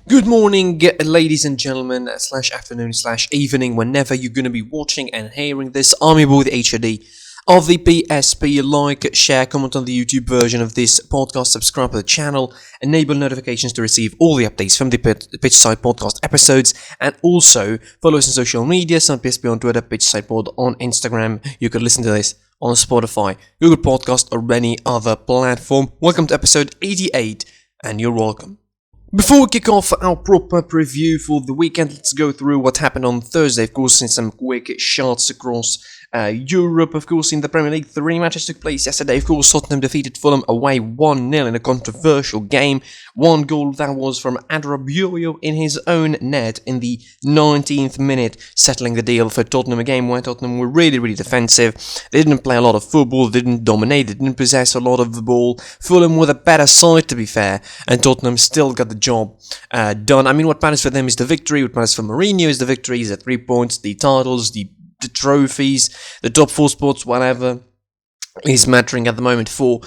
Good morning, ladies and gentlemen, slash afternoon, slash evening, whenever you're going to be watching and hearing this. I'm your boy, the HOD of the PSP. Like, share, comment on the YouTube version of this podcast, subscribe to the channel, enable notifications to receive all the updates from the Pitchside Podcast episodes, and also follow us on social media, so on PSP on Twitter, Pitchside Pod on Instagram. You could listen to this on Spotify, Google Podcast, or any other platform. Welcome to episode 88, and you're welcome. Before we kick off our proper preview for the weekend, let's go through what happened on Thursday, of course, in some quick shots across Europe. Of course, in the Premier League, 3 matches took place yesterday. Of course, Tottenham defeated Fulham away 1-0 in a controversial game. One goal that was from Adrabioyo in his own net in the 19th minute, settling the deal for Tottenham, a game where Tottenham were really defensive. They didn't play a lot of football, they didn't dominate, they didn't possess a lot of the ball. Fulham were the better side, to be fair, and Tottenham still got the job done. I mean, what matters for them is the victory. What matters for Mourinho is the victory, is the 3 points, the titles, the trophies, the top 4 spots, whatever is mattering at the moment. For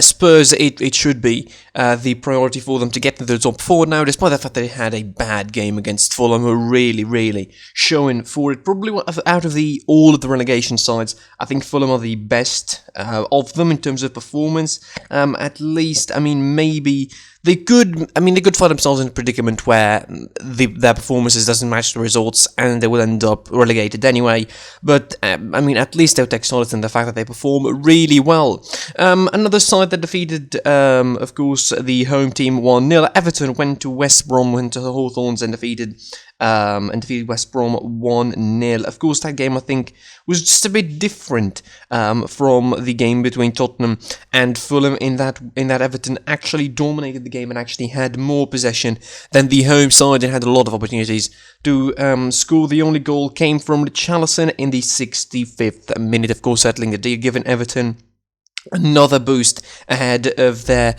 Spurs, it should be the priority for them to get to the top 4 now, despite the fact that they had a bad game against Fulham, who are really showing for it. Probably out of all of the relegation sides, I think Fulham are the best of them in terms of performance. At least, I mean, maybe they could find themselves in a predicament where their performances doesn't match the results and they will end up relegated anyway. But, I mean, at least they'll take solace in the fact that they perform really well. Another side that defeated, of course, the home team 1-0. Everton went to West Brom, went to the Hawthorns and defeated West Brom 1-0. Of course, that game, I think, was just a bit different from the game between Tottenham and Fulham, in that Everton actually dominated the game and actually had more possession than the home side and had a lot of opportunities to score. The only goal came from Richarlison in the 65th minute, of course, settling the deal, giving Everton another boost ahead of the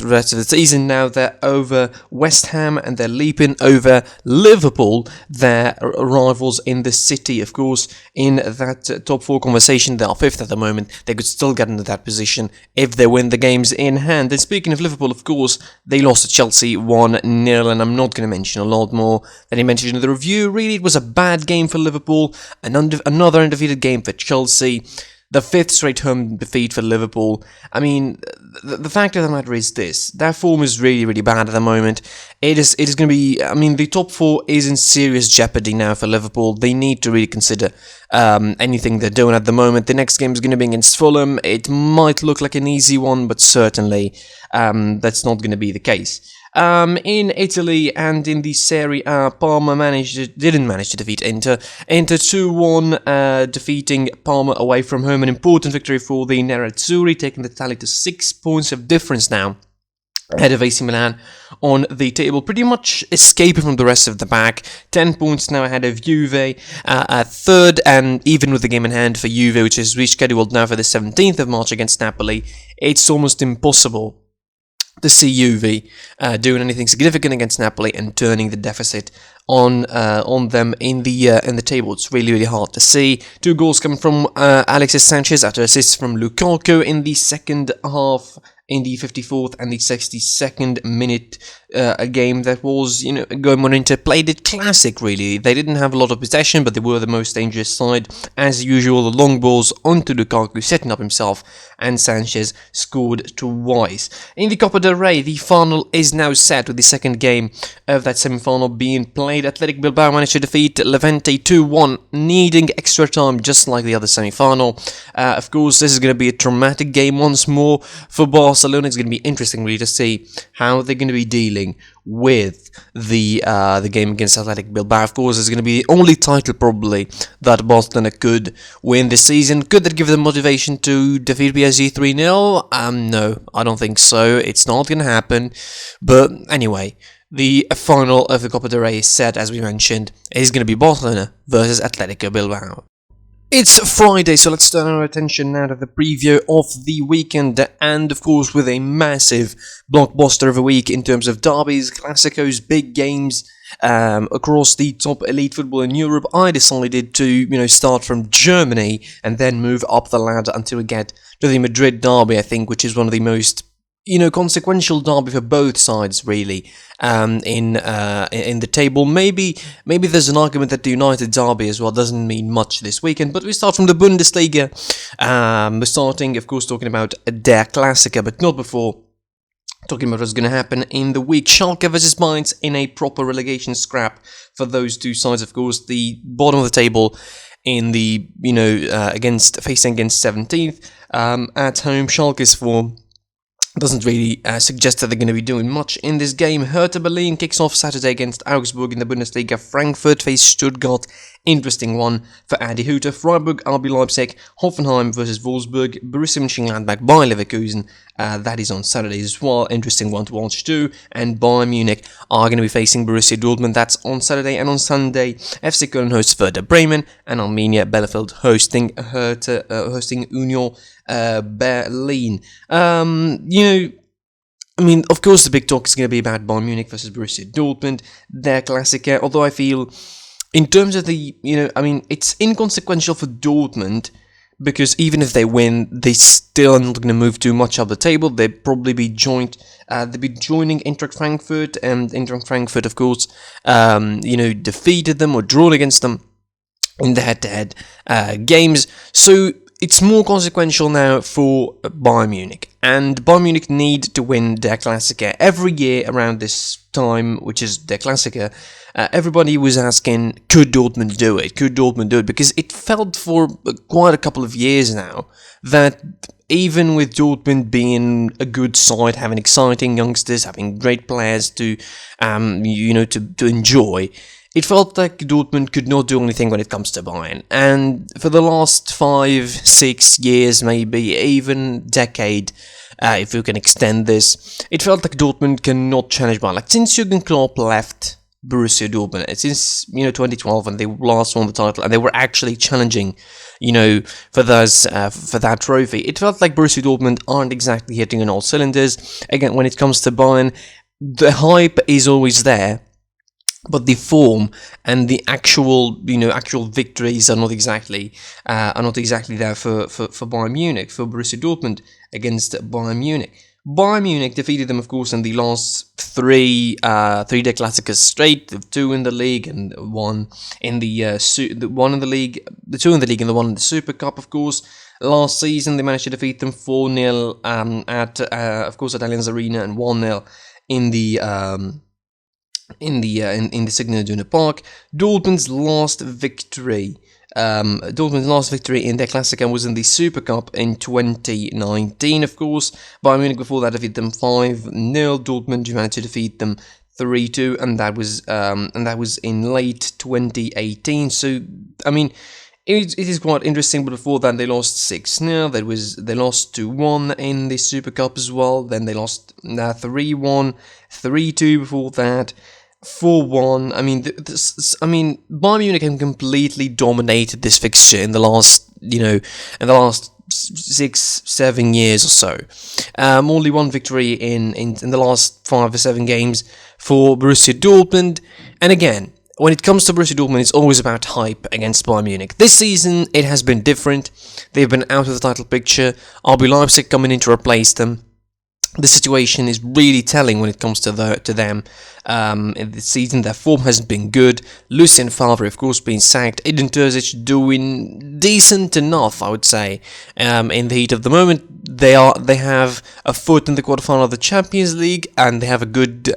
rest of the season. Now they're over West Ham and they're leaping over Liverpool, their rivals in the city. Of course, in that top 4 conversation, they are 5th at the moment. They could still get into that position if they win the games in hand. And speaking of Liverpool, of course, they lost to Chelsea 1-0, and I'm not going to mention a lot more than I mentioned in the review. Really, it was a bad game for Liverpool, another undefeated game for Chelsea. The 5th straight home defeat for Liverpool. I mean, the fact of the matter is this: their form is really bad at the moment. It is going to be, I mean, the top 4 is in serious jeopardy now for Liverpool. They need to really consider anything they're doing at the moment. The next game is going to be against Fulham. It might look like an easy one, but certainly that's not going to be the case. In Italy and in the Serie A, Parma didn't manage to defeat Inter. Inter 2-1, defeating Parma away from home. An important victory for the Nerazzurri, taking the tally to 6 points of difference now ahead of AC Milan on the table, pretty much escaping from the rest of the pack. 10 points now ahead of Juve at 3rd, and even with the game in hand for Juve, which is rescheduled now for the 17th of March against Napoli, it's almost impossible to see Juve doing anything significant against Napoli and turning the deficit on them in the table. It's really hard to see. 2 goals coming from Alexis Sanchez after assists from Lukaku in the second half, in the 54th and the 62nd minute. A game that was, going on. Inter played it classic, really. They didn't have a lot of possession, but they were the most dangerous side. As usual, the long balls onto Lukaku, setting up himself, and Sanchez scored twice. In the Copa del Rey, the final is now set, with the second game of that semi-final being played. Athletic Bilbao managed to defeat Levante 2-1, needing extra time, just like the other semi-final. Of course, this is going to be a dramatic game once more for Barcelona. It's going to be interesting, really, to see how they're going to be dealing with the game against Athletic Bilbao. Of course, it's going to be the only title probably that Barcelona could win this season. Could that give them motivation to defeat PSG 3-0? No, I don't think so. It's not going to happen. But anyway, the final of the Copa del Rey is set, as we mentioned. Is going to be Barcelona versus Atletico Bilbao. It's Friday, so let's turn our attention now to the preview of the weekend, and of course with a massive blockbuster of a week in terms of derbies, classicos, big games across the top elite football in Europe. I decided to, start from Germany and then move up the ladder until we get to the Madrid derby, I think, which is one of the most consequential derby for both sides, really. In the table, maybe there's an argument that the United derby as well doesn't mean much this weekend. But we start from the Bundesliga. We're starting, of course, talking about Der Klassiker, but not before talking about what's going to happen in the week. Schalke versus Mainz in a proper relegation scrap for those two sides. Of course, the bottom of the table in the facing against 17th at home. Schalke's form doesn't really suggest that they're going to be doing much in this game. Hertha Berlin kicks off Saturday against Augsburg in the Bundesliga. Frankfurt face Stuttgart. Interesting one for Adi Hütter. Freiburg, RB Leipzig. Hoffenheim versus Wolfsburg. Borussia Mönchengladbach by Leverkusen. That is on Saturday as well. Interesting one to watch too. And Bayern Munich are going to be facing Borussia Dortmund. That's on Saturday. And on Sunday, FC Köln hosts Werder Bremen. And Arminia Bielefeld hosting Union Berlin. Of course, the big talk is going to be about Bayern Munich versus Borussia Dortmund, their Klassiker. Although I feel, in terms of it's inconsequential for Dortmund because even if they win, they still are not going to move too much up the table. They'd probably be joining Eintracht Frankfurt, and Eintracht Frankfurt, of course, defeated them or drawn against them in the head-to-head games. So it's more consequential now for Bayern Munich. And Bayern Munich need to win their Klassiker. Every year around this time, which is their Klassiker, everybody was asking, could Dortmund do it? Could Dortmund do it? Because it felt for quite a couple of years now that even with Dortmund being a good side, having exciting youngsters, having great players to enjoy, it felt like Dortmund could not do anything when it comes to Bayern. And for the last 5-6 years, maybe even decade, if you can extend this, it felt like Dortmund cannot challenge Bayern. Like since Jürgen Klopp left Borussia Dortmund, since 2012 when they last won the title and they were actually challenging, for that trophy, it felt like Borussia Dortmund aren't exactly hitting on all cylinders. Again, when it comes to Bayern, the hype is always there. But the form and the actual victories are not exactly there for Bayern Munich, for Borussia Dortmund against Bayern Munich. Bayern Munich defeated them, of course, in the last three Der Klassikers straight, 2 in the league and one in the one in the league, the 2 in the league and the one in the Super Cup, of course. Last season they managed to defeat them 4-0 at Allianz Arena and 1-0 in the Signal Iduna Park. Dortmund's last victory in their Klassiker was in the Super Cup in 2019, of course. Bayern Munich before that defeated them 5-0. Dortmund managed to defeat them 3-2, and that was in late 2018. So it is quite interesting. But before that, they lost 6-0. They lost 2-1 in the Super Cup as well. Then they lost 3-1, 3-2 before that. 4-1. Bayern Munich have completely dominated this fixture in the last 6-7 years or so. Only one victory in the last 5 or 7 games for Borussia Dortmund. And again, when it comes to Borussia Dortmund, it's always about hype against Bayern Munich. This season, it has been different. They've been out of the title picture. RB Leipzig coming in to replace them. The situation is really telling when it comes to them. In this season, their form hasn't been good. Lucien Favre, of course, being sacked. Edin Terzic doing decent enough, I would say. In the heat of the moment, they have a foot in the quarterfinal of the Champions League, and they have a good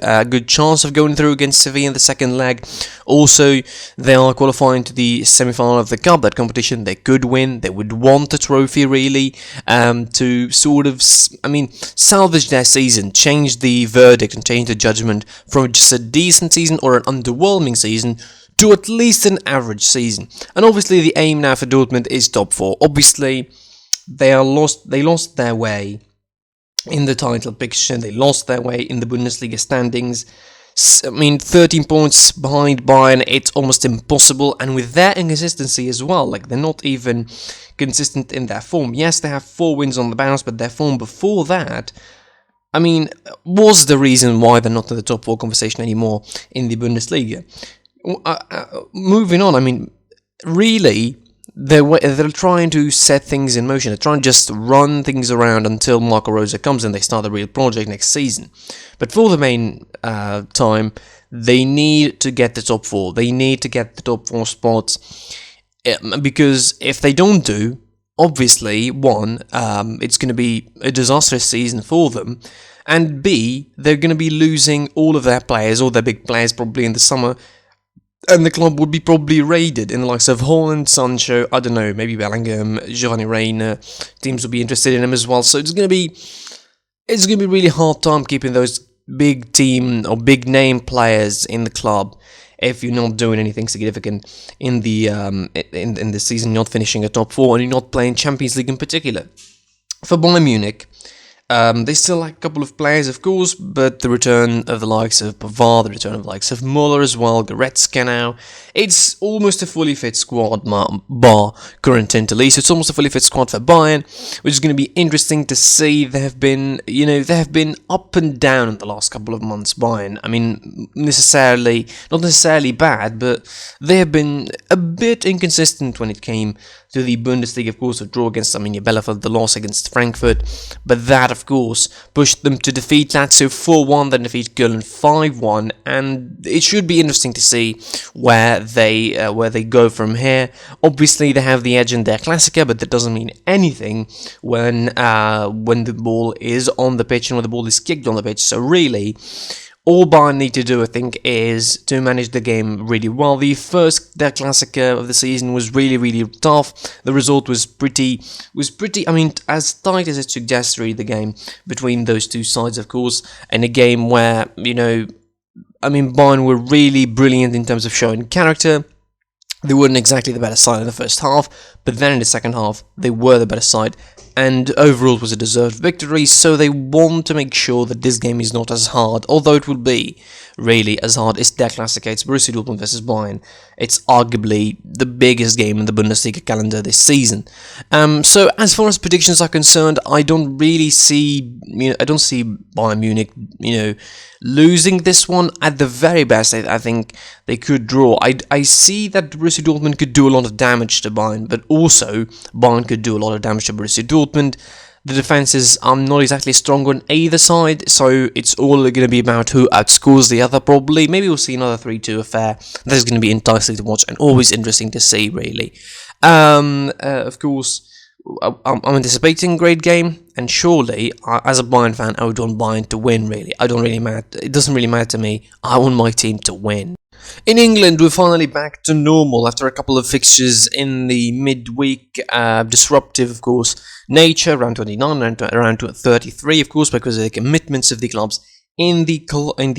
chance of going through against Sevilla in the second leg. Also, they are qualifying to the semi-final of the Cup. That competition they could win. They would want a trophy, really, to sort of, salvage their season, change the verdict and change the judgment from just a decent season or an underwhelming season to at least an average season. And obviously the aim now for Dortmund is top 4. Obviously they lost their way in the title picture, they lost their way in the Bundesliga standings. 13 points behind Bayern, it's almost impossible, and with their inconsistency as well, like they're not even consistent in their form. Yes, they have 4 wins on the bounce, but their form before that, was the reason why they're not in the top 4 conversation anymore in the Bundesliga. Moving on, really, they're trying to set things in motion. They're trying to just run things around until Marco Rose comes and they start the real project next season. But for the main time, they need to get the top four. They need to get the top four spots, because if they don't do, obviously, one, it's going to be a disastrous season for them, and B, they're going to be losing all of their players, all their big players, probably in the summer, and the club would be probably raided in the likes of Holland, Sancho, I don't know, maybe Bellingham, Giovanni Reina. Teams will be interested in him as well. So it's going to be really hard time keeping those big team or big name players in the club if you're not doing anything significant in the in the season, not finishing a top four, and you're not playing Champions League in particular. For Bayern Munich, they still lack a couple of players, of course, but the return of the likes of Pavard, the return of the likes of Muller as well, Goretzka now, it's almost a fully fit squad, bar current Interley, so it's almost a fully fit squad for Bayern, which is going to be interesting to see. They have been up and down in the last couple of months, Bayern. I mean, not necessarily bad, but they have been a bit inconsistent when it came to the Bundesliga. Of course, a draw against Arminia Bielefeld, the loss against Frankfurt, but that, of course, pushed them to defeat Lazio 4-1, then defeat Köln 5-1, and it should be interesting to see where they go from here. Obviously, they have the edge in their Classica, but that doesn't mean anything when the ball is on the pitch and when the ball is kicked on the pitch. So really, all Bayern need to do, I think, is to manage the game really well. Their Classica of the season was really, really tough. The result was pretty, I mean, as tight as it suggests, really, the game between those two sides, of course, and a game where, Bayern were really brilliant in terms of showing character. They weren't exactly the better side in the first half, but then in the second half, they were the better side, and overall it was a deserved victory, so they want to make sure that this game is not as hard, although it will be really as hard. It's their Classic, it's Borussia Dortmund versus Bayern. It's arguably the biggest game in the Bundesliga calendar this season. So as far as predictions are concerned, I don't see Bayern Munich, losing this one. At the very best, I think they could draw. I see that Borussia Dortmund could do a lot of damage to Bayern, but also Bayern could do a lot of damage to Borussia Dortmund. The defenses are not exactly strong on either side, so it's all going to be about who outscores the other, probably. Maybe we'll see another 3-2 affair. That is going to be enticing to watch and always interesting to see, really. Of course, I'm anticipating a great game, and surely, as a Bayern fan, I would want Bayern to win, really. It doesn't really matter to me. I want my team to win. In England, we're finally back to normal after a couple of fixtures in the midweek. Disruptive, of course, nature, round 29, around 33, of course, because of the commitments of the clubs in the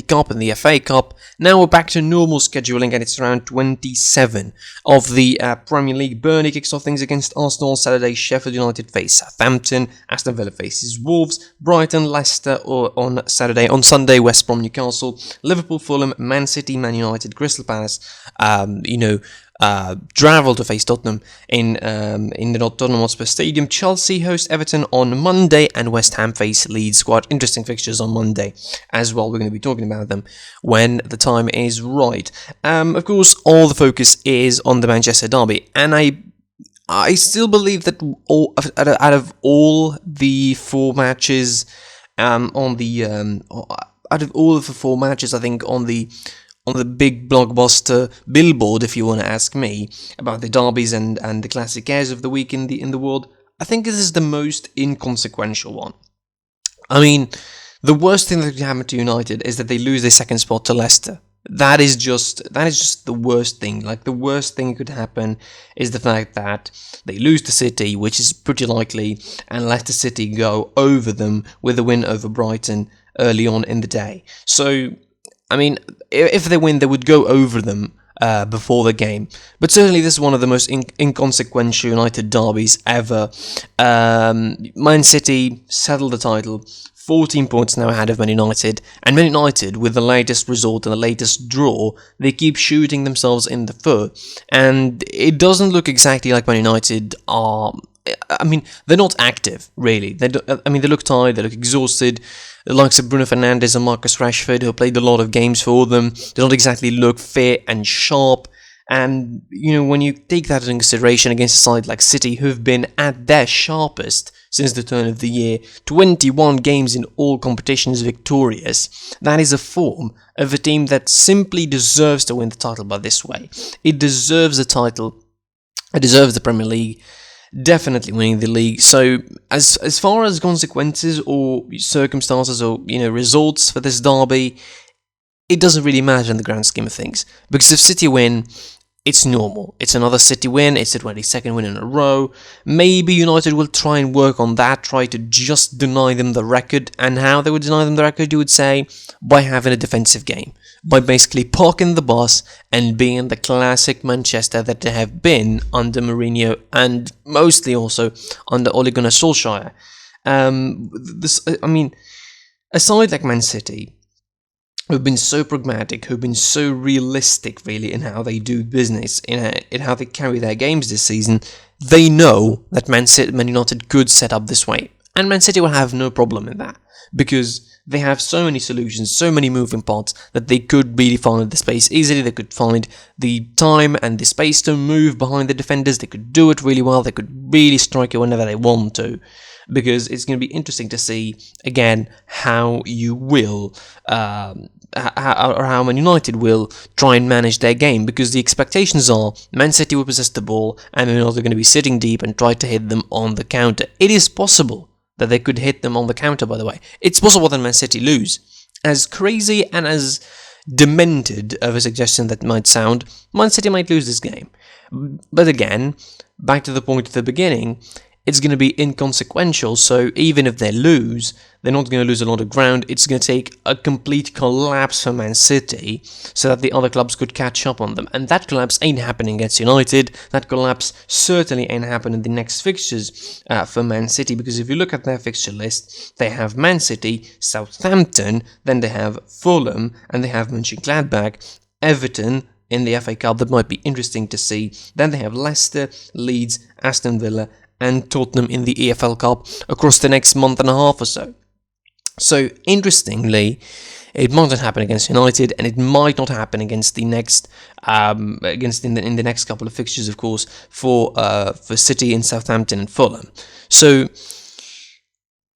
Cup and the FA Cup. Now we're back to normal scheduling, and it's round 27 of the Premier League. Burnley kicks off things against Arsenal on Saturday. Sheffield United face Southampton. Aston Villa faces Wolves. Brighton, Leicester on Saturday. On Sunday, West Brom, Newcastle. Liverpool, Fulham, Man City, Man United, Crystal Palace. Travel to face Tottenham in the Tottenham Hotspur Stadium. Chelsea host Everton on Monday, and West Ham face Leeds. Quite interesting fixtures on Monday as well. We're going to be talking about them when the time is right. Of course, all the focus is on the Manchester derby, and I still believe that out of all the four matches, out of all of the four matches, I think on the big blockbuster billboard, if you want to ask me, about the derbies and the classic airs of the week in the world, I think this is the most inconsequential one. I mean, the worst thing that could happen to United is that they lose their second spot to Leicester. That is just the worst thing. Like, the worst thing that could happen is the fact that they lose to City, which is pretty likely, and Leicester City go over them with a win over Brighton early on in the day. So, I mean, if they win, they would go over them before the game. But certainly this is one of the most inconsequential United derbies ever. Man City settled the title, 14 points now ahead of Man United. And Man United, with the latest result and the latest draw, they keep shooting themselves in the foot. And it doesn't look exactly like Man United are... I mean, they're not active, really. They look tired, they look exhausted. The likes of Bruno Fernandes and Marcus Rashford, who played a lot of games for them, they don't exactly look fit and sharp. And, when you take that into consideration against a side like City, who've been at their sharpest since the turn of the year, 21 games in all competitions victorious, that is a form of a team that simply deserves to win the title by this way. It deserves the title, it deserves the Premier League, definitely winning the league. So, as far as consequences or circumstances or, results for this derby, it doesn't really matter in the grand scheme of things. Because if City win, it's normal. It's another City win. It's the 22nd win in a row. Maybe United will try and work on that, try to just deny them the record. And how they would deny them the record, you would say, by having a defensive game. By basically parking the bus and being the classic Manchester that they have been under Mourinho and mostly also under Ole Gunnar Solskjaer. A side like Man City, who've been so pragmatic, who've been so realistic, really, in how they do business, in how they carry their games this season, they know that Man United could set up this way. And Man City will have no problem in that, because they have so many solutions, so many moving parts, that they could really find the space easily, they could find the time and the space to move behind the defenders, they could do it really well, they could really strike it whenever they want to. Because it's going to be interesting to see, again, how you will, how Man United will try and manage their game, because the expectations are Man City will possess the ball and Man United are going to be sitting deep and try to hit them on the counter. It is possible that they could hit them on the counter, by the way. It's possible that Man City lose. As crazy and as demented of a suggestion that might sound, Man City might lose this game. But again, back to the point at the beginning, it's going to be inconsequential, so even if they lose, they're not going to lose a lot of ground. It's going to take a complete collapse for Man City so that the other clubs could catch up on them. And that collapse ain't happening against United. That collapse certainly ain't happening in the next fixtures for Man City, because if you look at their fixture list, they have Man City, Southampton, then they have Fulham, and they have Mönchengladbach, Everton in the FA Cup. That might be interesting to see. Then they have Leicester, Leeds, Aston Villa, and Tottenham in the EFL Cup across the next month and a half or so. So, interestingly, it might not happen against United, and it might not happen against the next, in the next couple of fixtures, of course, for City and Southampton and Fulham. So,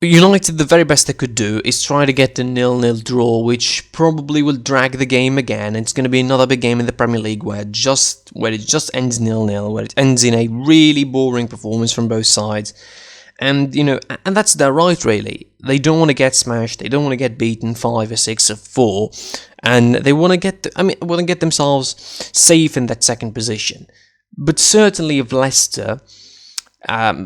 United, the very best they could do is try to get the 0-0 draw, which probably will drag the game again. It's going to be another big game in the Premier League where it just ends 0-0, where it ends in a really boring performance from both sides. And, and that's their right, really. They don't want to get smashed, they don't want to get beaten 5 or 6 or 4, and they want to get themselves safe in that second position. But certainly if Leicester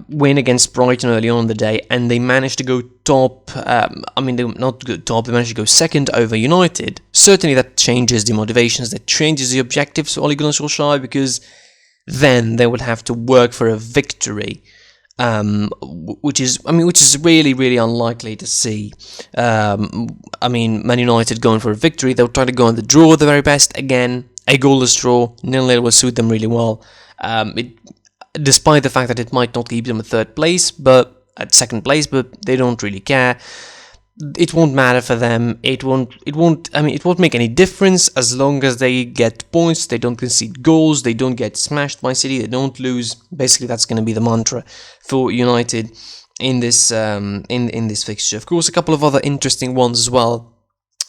win against Brighton early on in the day, and they managed to go top, they not go top, they managed to go second over United, certainly that changes the motivations, that changes the objectives for Ole Gunnar Solskjaer, because then they would have to work for a victory, which is really, really unlikely to see. Man United going for a victory, they'll try to go on the draw at the very best. Again, a goalless draw, 0-0 will suit them really well. Despite the fact that it might not keep them at second place, but they don't really care. It won't matter for them. It won't make any difference as long as they get points, they don't concede goals, they don't get smashed by City, they don't lose. Basically, that's going to be the mantra for United in this in this fixture. Of course, a couple of other interesting ones as well.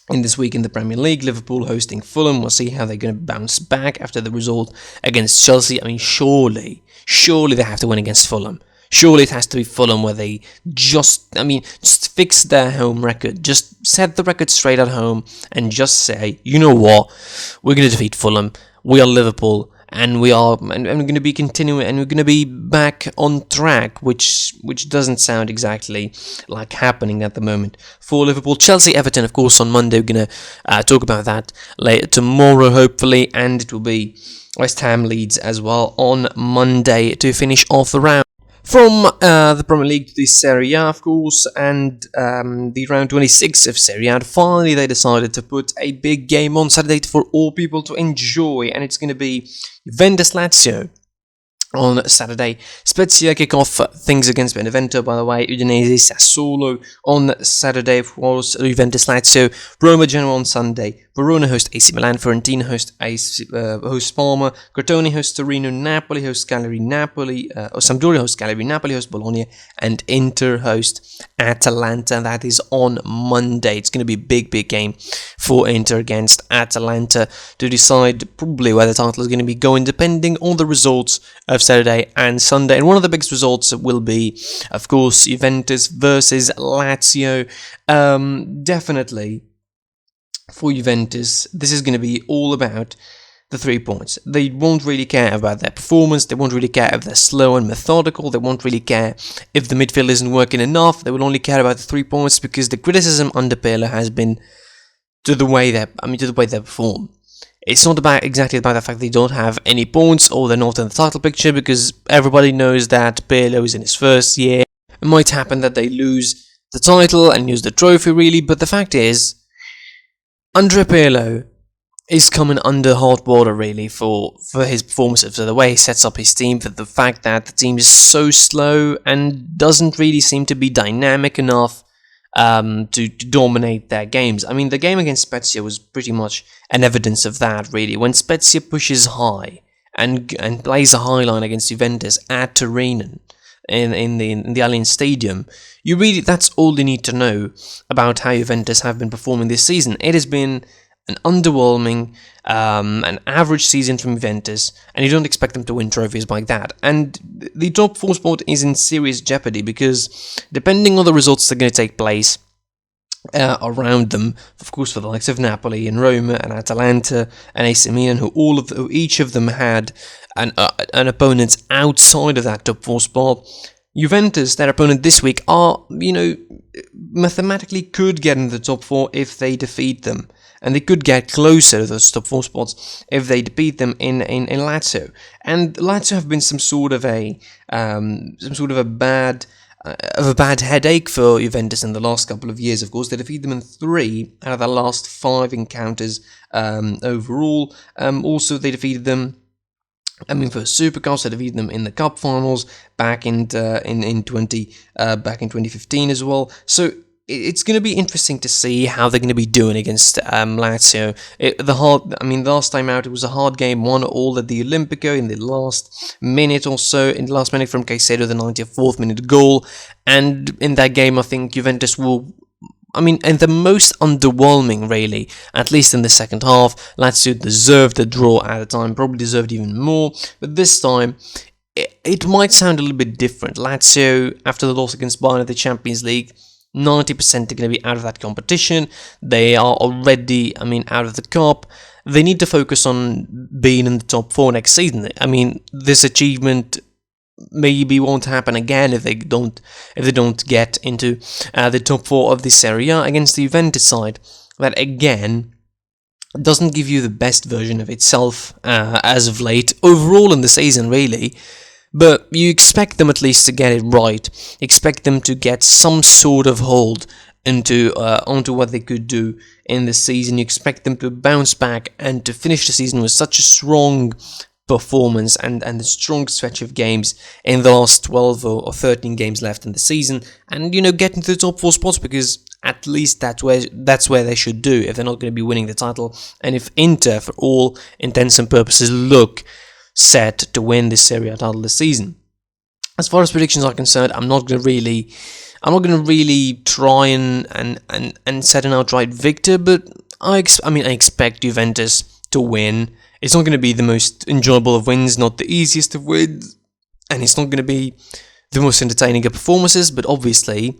In this week in the Premier League, Liverpool hosting Fulham. We'll see how they're going to bounce back after the result against Chelsea. Surely they have to win against Fulham. Surely it has to be Fulham where they just fix their home record. Just set the record straight at home and just say, you know what, we're going to defeat Fulham. We are Liverpool, and we're going to be continuing, and we're going to be back on track, which doesn't sound exactly like happening at the moment for Liverpool. Chelsea, Everton, of course, on Monday. We're going to talk about that later tomorrow, hopefully, and it will be West Ham Leeds as well on Monday to finish off the round. From the Premier League to the Serie A, of course, and the round 26 of Serie A, finally they decided to put a big game on Saturday for all people to enjoy, and it's going to be Juventus Lazio on Saturday. Spezia kick off things against Benevento, by the way. Udinese Sassuolo on Saturday, of course. Juventus Lazio. Roma Genoa on Sunday. Verona host AC Milan, Fiorentina host Parma, Crotone host Torino, Napoli host Cagliari, Sampdoria host Cagliari, Napoli host Bologna, and Inter host Atalanta. That is on Monday. It's going to be a big game for Inter against Atalanta to decide probably where the title is going to be going, depending on the results of Saturday and Sunday. And one of the biggest results will be, of course, Juventus versus Lazio. Definitely for Juventus, this is going to be all about the 3 points. They won't really care about their performance, they won't really care if they're slow and methodical, they won't really care if the midfield isn't working enough, they will only care about the 3 points, because the criticism under Pirlo has been to the way they perform. It's not exactly about the fact they don't have any points or they're not in the title picture, because everybody knows that Pirlo is in his first year. It might happen that they lose the title and lose the trophy, really, but the fact is, Andrea Pirlo is coming under hot water, really, for his performances, for the way he sets up his team, for the fact that the team is so slow and doesn't really seem to be dynamic enough to dominate their games. I mean, the game against Spezia was pretty much an evidence of that, really. When Spezia pushes high and plays a high line against Juventus at Turin in the Allianz Stadium, that's all you need to know about how Juventus have been performing this season. It has been an underwhelming, an average season from Juventus, and you don't expect them to win trophies like that. And the top 4 spot is in serious jeopardy, because depending on the results that are going to take place around them, of course, for the likes of Napoli and Roma and Atalanta and AC Milan, who each of them had an opponent outside of that top 4 spot, Juventus, their opponent this week, mathematically could get into the top 4 if they defeat them. And they could get closer to those top 4 spots if they defeat them in Lazio. And Lazio have been some sort of a bad headache for Juventus in the last couple of years. Of course, they defeated them in 3 out of their last 5 encounters overall. Also, they defeated them. For Supercups, they defeated them in the Cup finals back in 2015 as well. So it's going to be interesting to see how they're going to be doing against Lazio. The last time out, it was a hard game, 1-1 at the Olimpico in the last minute or so, in the last minute from Caicedo, the 94th minute goal. And in that game, I think Juventus will, and the most underwhelming, really, at least in the second half. Lazio deserved the draw at the time, probably deserved even more, but this time, it might sound a little bit different. Lazio, after the loss against Bayern in the Champions League, 90% are going to be out of that competition. They are already, out of the cup. They need to focus on being in the top 4 next season. This achievement maybe won't happen again if they don't get into the top 4 of the Serie A against the Juventus side. That again doesn't give you the best version of itself as of late overall in the season, really. But you expect them at least to get it right. Expect them to get some sort of hold onto what they could do in the season. You expect them to bounce back and to finish the season with such a strong performance and a strong stretch of games in the last 12 or 13 games left in the season, and get into the top 4 spots, because at least that's where they should do if they're not going to be winning the title. And if Inter, for all intents and purposes, look set to win this Serie A title this season. As far as predictions are concerned, I'm not going to really try and set an outright victor, but I expect Juventus to win. It's not going to be the most enjoyable of wins, not the easiest of wins, and it's not going to be the most entertaining of performances, but obviously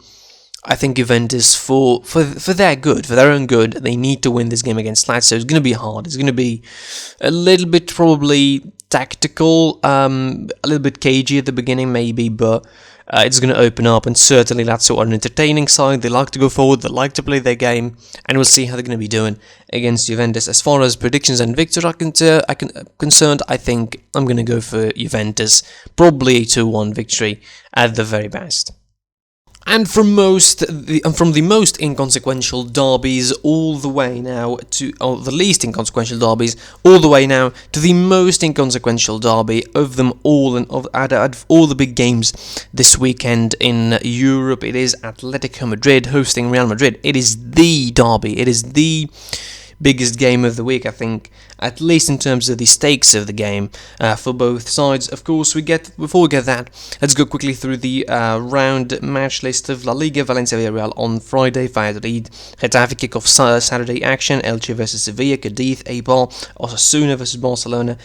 I think Juventus, for their good, for their own good, they need to win this game against Lazio. It's going to be hard. It's going to be a little bit probably tactical, a little bit cagey at the beginning maybe, but it's going to open up, and certainly Lazio are an entertaining side. They like to go forward, they like to play their game, and we'll see how they're going to be doing against Juventus. As far as predictions and victory are concerned, I think I'm going to go for Juventus, probably a 2-1 victory at the very best. And from the most inconsequential derbies all the way now to the least inconsequential derbies all the way now to the most inconsequential derby of them all, and out of all the big games this weekend in Europe, it is Atletico Madrid hosting Real Madrid. It is the derby. It is the biggest game of the week, I think, at least in terms of the stakes of the game for both sides. Of course, before we get that, let's go quickly through the round match list of La Liga. Valencia Villarreal on Friday, Valladolid, Getafe kick-off Saturday action, Elche versus Sevilla, Cadiz, Eibar, Osasuna versus Barcelona,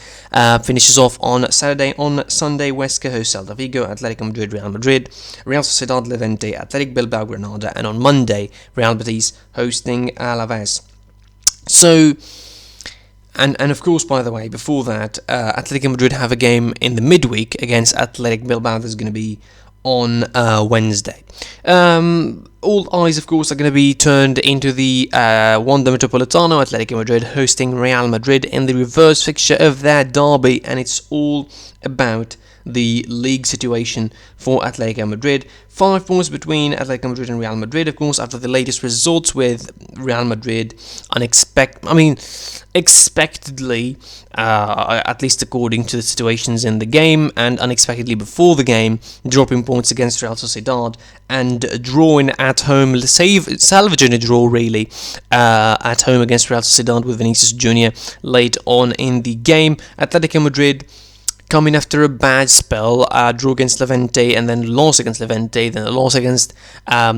finishes off on Saturday. On Sunday, Huesca hosts Celta Vigo, Atletico Madrid, Real Madrid, Real Sociedad, Levante, Athletic Bilbao, Granada, and on Monday, Real Betis hosting Alaves. So, and of course, by the way, before that, Atletico Madrid have a game in the midweek against Athletic Bilbao that's going to be on Wednesday. All eyes, of course, are going to be turned into the Wanda Metropolitano, Atletico Madrid hosting Real Madrid in the reverse fixture of that derby, and it's all about the league situation for Atletico Madrid. 5 points between Atletico Madrid and Real Madrid, of course, after the latest results, with Real Madrid expectedly, at least according to the situations in the game, and unexpectedly before the game, dropping points against Real Sociedad and drawing at home, salvaging a draw really, at home against Real Sociedad with Vinicius Jr. late on in the game. Atletico Madrid coming after a bad spell, draw against Levante and then loss against Levante, then a loss against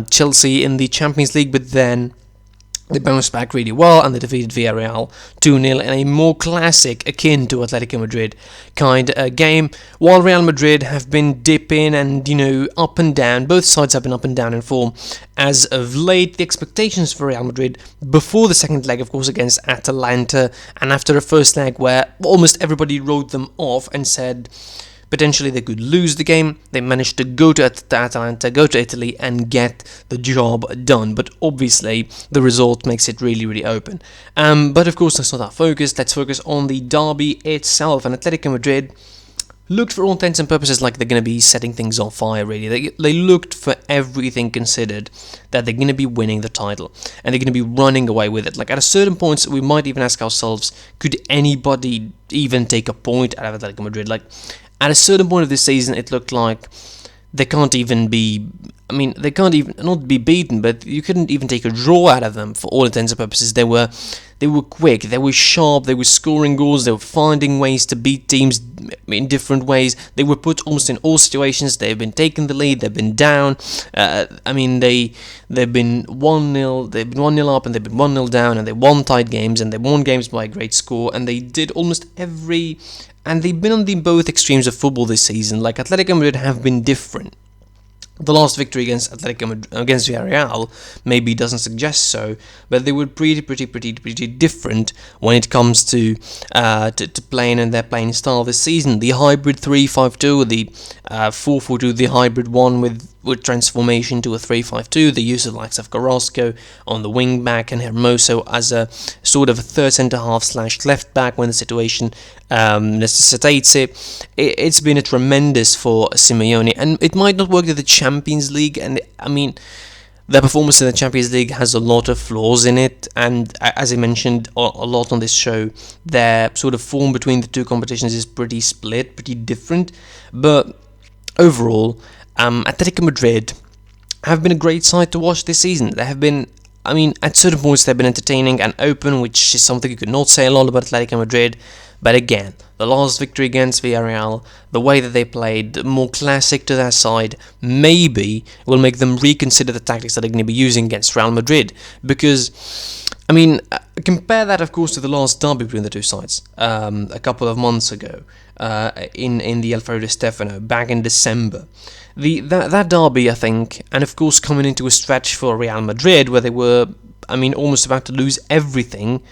Chelsea in the Champions League, but then they bounced back really well and they defeated Villarreal 2-0 in a more classic, akin to Atletico Madrid kind of game. While Real Madrid have been dipping and, up and down, both sides have been up and down in form as of late. The expectations for Real Madrid before the second leg, of course, against Atalanta, and after a first leg where almost everybody wrote them off and said potentially they could lose the game, they managed to go to Atalanta, go to Italy and get the job done. But obviously the result makes it really, really open. But of course that's not our focus. Let's focus on the derby itself. And Atletico Madrid looked for all intents and purposes like they're going to be setting things on fire, really. They looked, for everything considered, that they're going to be winning the title and they're going to be running away with it. Like, at a certain point, we might even ask ourselves, could anybody even take a point out of Atletico Madrid? Like, at a certain point of this season, it looked like they can't even be, they can't even, not be beaten, but you couldn't even take a draw out of them for all intents and purposes. They were quick, they were sharp, they were scoring goals, they were finding ways to beat teams in different ways. They were put almost in all situations. They've been taking the lead, they've been down. They've been 1-0, they've been 1-0 up and they've been 1-0 down, and they won tight games and they won games by a great score, and they did almost every. And they've been on the both extremes of football this season. Like, Atletico Madrid have been different. The last victory against Villarreal maybe doesn't suggest so, but they were pretty different when it comes to playing and their playing style this season. The hybrid 3-5-2, the 4-4-2, the hybrid one with transformation to a 3-5-2, the use of likes of Carrasco on the wing back and Hermoso as a sort of a third centre half / left back when the situation necessitates it. It's been a tremendous for Simeone, and it might not work in the Champions League, and their performance in the Champions League has a lot of flaws in it, and as I mentioned a lot on this show, their sort of form between the two competitions is pretty split, pretty different. But overall, Atletico Madrid have been a great side to watch this season. They have been, at certain points they've been entertaining and open, which is something you could not say a lot about Atletico Madrid. But again, the last victory against Villarreal, the way that they played, more classic to their side, maybe will make them reconsider the tactics that they're going to be using against Real Madrid. Because, compare that, of course, to the last derby between the two sides a couple of months ago in the Alfredo Stefano, back in December. That derby, I think, and of course coming into a stretch for Real Madrid where they were, almost about to lose everything.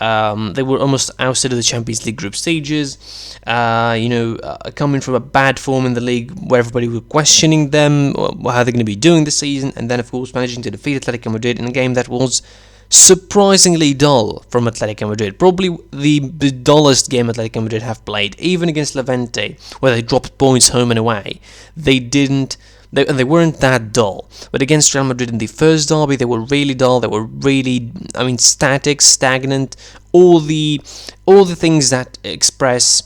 They were almost ousted of the Champions League group stages, coming from a bad form in the league where everybody was questioning them, how they're going to be doing this season, and then of course managing to defeat Atletico Madrid in a game that was surprisingly dull from Atletico Madrid. Probably the dullest game Atletico Madrid have played, even against Levante, where they dropped points home and away. They weren't that dull. But against Real Madrid in the first derby, they were really dull. They were really, static, stagnant. All the things that express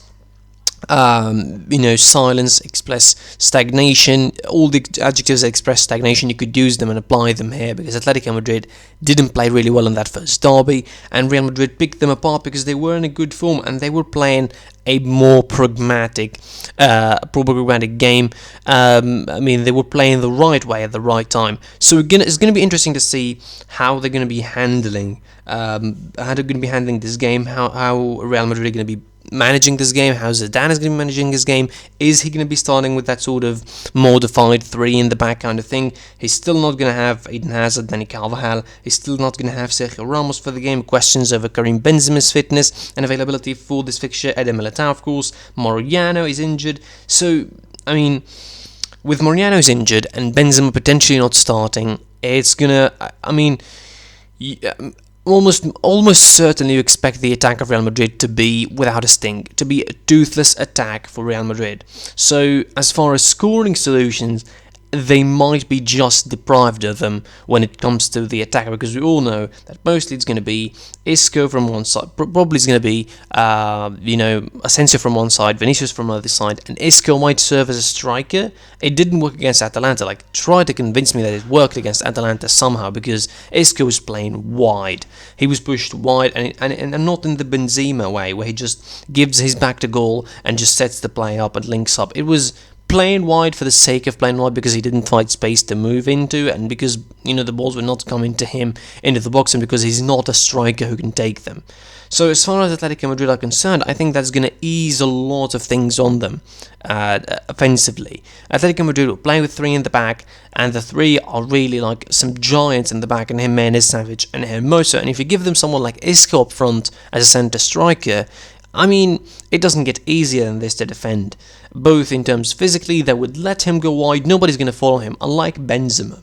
silence, express stagnation, all the adjectives that express stagnation, you could use them and apply them here, because Atletico Madrid didn't play really well in that first derby, and Real Madrid picked them apart because they were in a good form and they were playing a more pragmatic game. They were playing the right way at the right time. So it's going to be interesting to see how they're going to be handling this game, how Real Madrid are going to be managing this game, how Zidane is going to be managing this game. Is he going to be starting with that sort of modified three in the back kind of thing? He's still not going to have Eden Hazard, Dani Carvajal. He's still not going to have Sergio Ramos for the game. Questions over Karim Benzema's fitness and availability for this fixture. Eden Militao, of course. Mariano is injured. So, with Mariano's injured and Benzema potentially not starting, it's gonna, almost certainly you expect the attack of Real Madrid to be without a sting, to be a toothless attack for Real Madrid. So as far as scoring solutions, they might be just deprived of them when it comes to the attacker, because we all know that mostly it's going to be Isco from one side, probably it's going to be Asensio from one side, Vinicius from the other side, and Isco might serve as a striker. It didn't work against Atalanta. Try to convince me that it worked against Atalanta somehow, because Isco was playing wide. He was pushed wide, and not in the Benzema way where he just gives his back to goal and just sets the play up and links up. It was playing wide for the sake of playing wide, because he didn't find space to move into, and because the balls were not coming to him into the box, and because he's not a striker who can take them. So as far as Atletico Madrid are concerned, I think that's going to ease a lot of things on them offensively. Atletico Madrid will play with three in the back, and the three are really like some giants in the back, and Jimenez, Savic and Hermoso. And if you give them someone like Isco up front as a centre striker, it doesn't get easier than this to defend. Both in terms physically, they would let him go wide, nobody's going to follow him, unlike Benzema,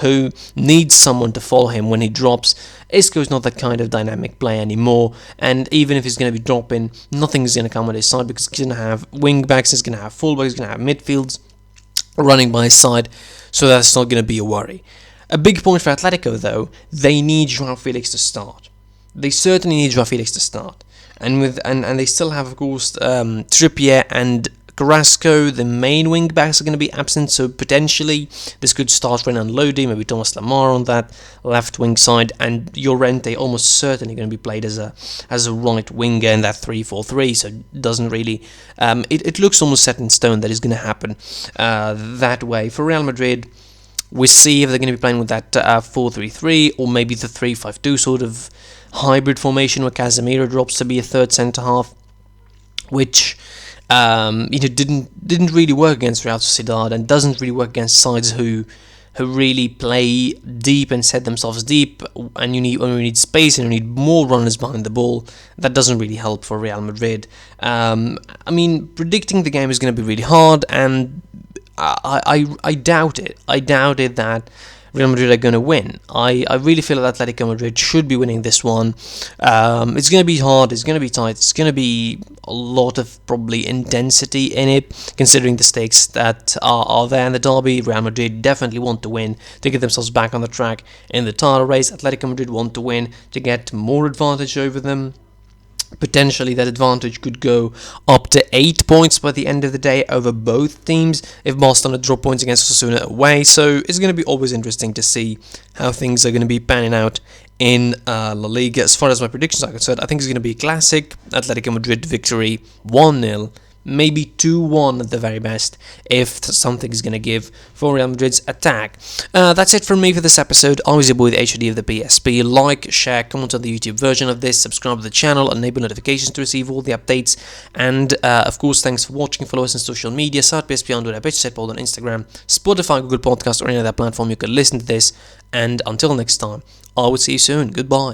who needs someone to follow him when he drops. Isco's not that kind of dynamic player anymore, and even if he's going to be dropping, nothing's going to come on his side, because he's going to have wing-backs, he's going to have full-backs, he's going to have midfields running by his side, so that's not going to be a worry. A big point for Atletico, though, they need João Felix to start. They certainly need João Felix to start. And they still have, of course, Trippier and Carrasco. The main wing backs are going to be absent, so potentially this could start Renan Lodi, maybe Thomas Lemar on that left wing side, and Llorente almost certainly going to be played as a right winger in that 3-4-3. So it doesn't really, it looks almost set in stone that is going to happen that way for Real Madrid. We'll see if they're going to be playing with that 4-3-3 or maybe the 3-5-2 sort of hybrid formation where Casemiro drops to be a third centre half, which didn't really work against Real Sociedad and doesn't really work against sides who really play deep and set themselves deep, and when you need space and you need more runners behind the ball, that doesn't really help for Real Madrid. Predicting the game is going to be really hard, and I doubt it. I doubted that Real Madrid are going to win. I really feel that Atletico Madrid should be winning this one. It's going to be hard, it's going to be tight, it's going to be a lot of probably intensity in it, considering the stakes that are there in the derby. Real Madrid definitely want to win to get themselves back on the track in the title race. Atletico Madrid want to win to get more advantage over them. Potentially that advantage could go up to 8 points by the end of the day over both teams if Barcelona drop points against Osasuna away. So it's going to be always interesting to see how things are going to be panning out in La Liga. As far as my predictions are concerned, I think it's going to be a classic Atletico Madrid victory, 1-0. Maybe 2-1 at the very best, if something is going to give for Real Madrid's attack. That's it from me for this episode. Always your boy, the HD of the PSP. Like, share, comment on the YouTube version of this, subscribe to the channel, enable notifications to receive all the updates, and of course, thanks for watching. Follow us on social media, South PSP on Twitter, Setpold on Instagram, Spotify, Google Podcast, or any other platform you can listen to this. And until next time, I will see you soon. Goodbye.